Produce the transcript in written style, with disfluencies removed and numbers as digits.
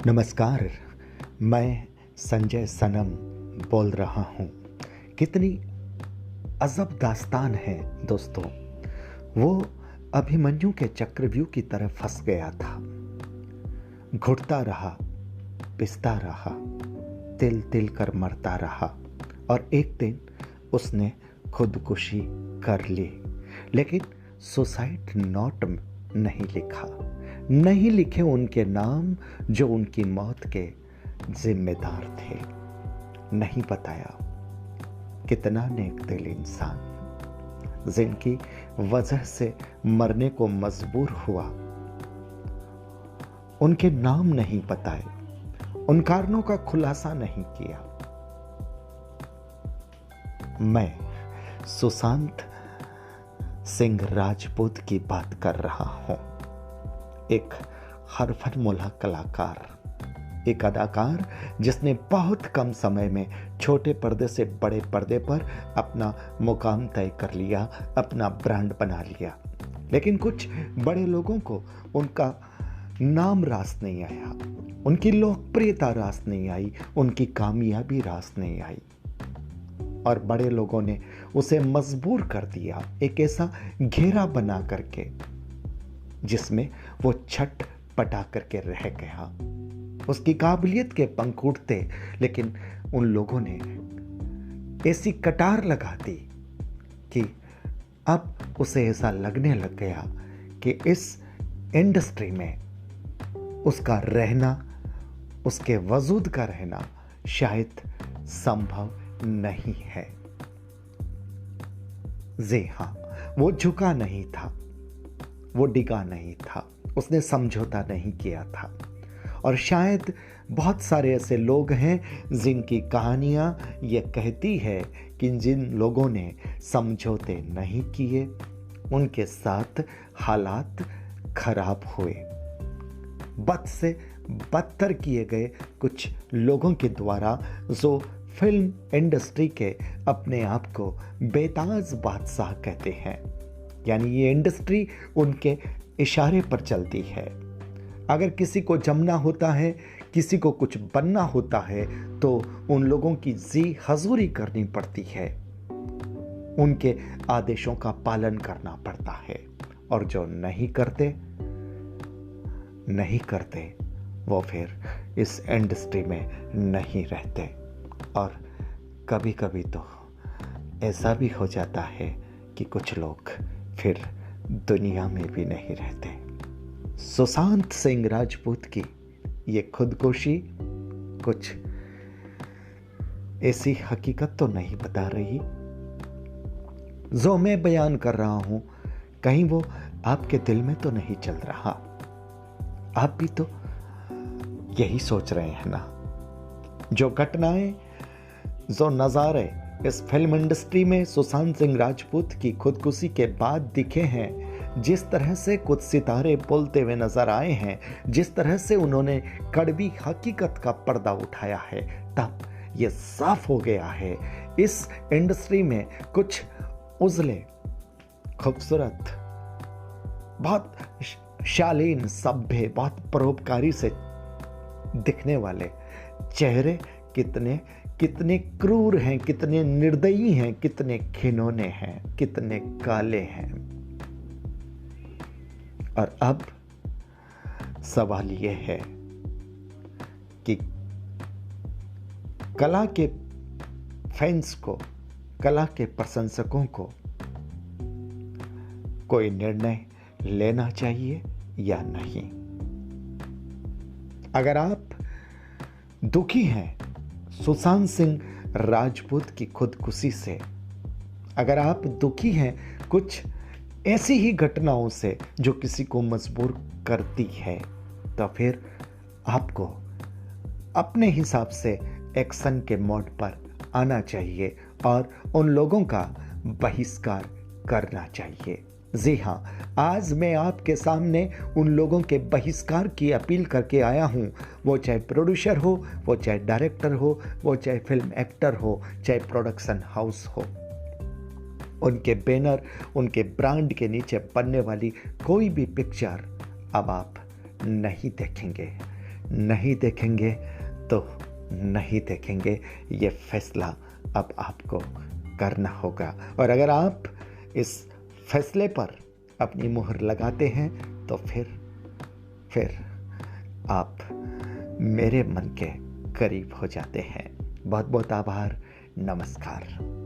नमस्कार। मैं संजय सनम बोल रहा हूँ। कितनी अजब दास्तान है दोस्तों। वो अभिमन्यु के चक्रव्यूह की तरह फंस गया था। घुटता रहा, पिसता रहा, तिल तिल कर मरता रहा और एक दिन उसने खुदकुशी कर ली। लेकिन सुसाइड नोट नहीं लिखा, नहीं लिखे उनके नाम जो उनकी मौत के जिम्मेदार थे। नहीं बताया कितना नेक दिल इंसान जिनकी वजह से मरने को मजबूर हुआ, उनके नाम नहीं बताए, उन कारणों का खुलासा नहीं किया। मैं सुशांत सिंह राजपूत की बात कर रहा हूं। एक हरफनमुल्ला कलाकार, एक अदाकार जिसने बहुत कम समय में छोटे पर्दे से बड़े पर्दे पर अपना मुकाम तय कर लिया, अपना ब्रांड बना लिया। लेकिन कुछ बड़े लोगों को उनका नाम रास नहीं आया, उनकी लोकप्रियता रास नहीं आई, उनकी कामयाबी रास नहीं आई और बड़े लोगों ने उसे मजबूर कर दिया एक ऐसा घेरा बना करके जिसमें वो छट पटा करके रह गया। उसकी काबिलियत के पंख उड़ते, लेकिन उन लोगों ने ऐसी कटार लगा दी कि अब उसे ऐसा लगने लग गया कि इस इंडस्ट्री में उसका रहना, उसके वजूद का रहना शायद संभव नहीं है। जी हां, वो झुका नहीं था, वो डिगा नहीं था, उसने समझौता नहीं किया था। और शायद बहुत सारे ऐसे लोग हैं जिनकी कहानियां ये कहती है कि जिन लोगों ने समझौते नहीं किए उनके साथ हालात खराब हुए। बद से बदतर किए गए कुछ लोगों के द्वारा जो फिल्म इंडस्ट्री के अपने आप को बेताज बादशाह कहते हैं, यानी ये इंडस्ट्री उनके इशारे पर चलती है। अगर किसी को जमना होता है, किसी को कुछ बनना होता है तो उन लोगों की जी हजूरी करनी पड़ती है, उनके आदेशों का पालन करना पड़ता है। और जो नहीं करते वो फिर इस इंडस्ट्री में नहीं रहते। और कभी कभी तो ऐसा भी हो जाता है कि कुछ लोग फिर दुनिया में भी नहीं रहते। सुशांत सिंह राजपूत की ये खुदकुशी कुछ ऐसी हकीकत तो नहीं बता रही जो मैं बयान कर रहा हूं। कहीं वो आपके दिल में तो नहीं चल रहा? आप भी तो यही सोच रहे हैं ना? जो घटनाएं, जो नजारे इस फिल्म इंडस्ट्री में सुशांत सिंह राजपूत की खुदकुशी के बाद दिखे हैं, जिस तरह से कुछ सितारे बोलते हुए नजर आए हैं, जिस तरह से उन्होंने कड़वी हकीकत का पर्दा उठाया है, तब यह साफ हो गया है इस इंडस्ट्री में कुछ उजले, खूबसूरत, बहुत शालीन, सभ्य, बहुत परोपकारी से दिखने वाले चेहरे कितने क्रूर हैं, कितने निर्दयी हैं, कितने खिनौने हैं, कितने काले हैं। और अब सवाल यह है कि कला के फैंस को, कला के प्रशंसकों को कोई निर्णय लेना चाहिए या नहीं। अगर आप दुखी हैं सुशांत सिंह राजपूत की खुदकुशी से, अगर आप दुखी हैं कुछ ऐसी ही घटनाओं से जो किसी को मजबूर करती है, तो फिर आपको अपने हिसाब से एक्शन के मोड पर आना चाहिए और उन लोगों का बहिष्कार करना चाहिए। जी हां, आज मैं आपके सामने उन लोगों के बहिष्कार की अपील करके आया हूं। वो चाहे प्रोड्यूसर हो, वो चाहे डायरेक्टर हो, वो चाहे फिल्म एक्टर हो, चाहे प्रोडक्शन हाउस हो। उनके बैनर, उनके ब्रांड के नीचे बनने वाली कोई भी पिक्चर अब आप नहीं देखेंगे, नहीं देखेंगे तो नहीं देखेंगे, ये फैसला अब आपको करना होगा। और अगर आप इस फैसले पर अपनी मुहर लगाते हैं तो फिर आप मेरे मन के करीब हो जाते हैं। बहुत बहुत आभार। नमस्कार।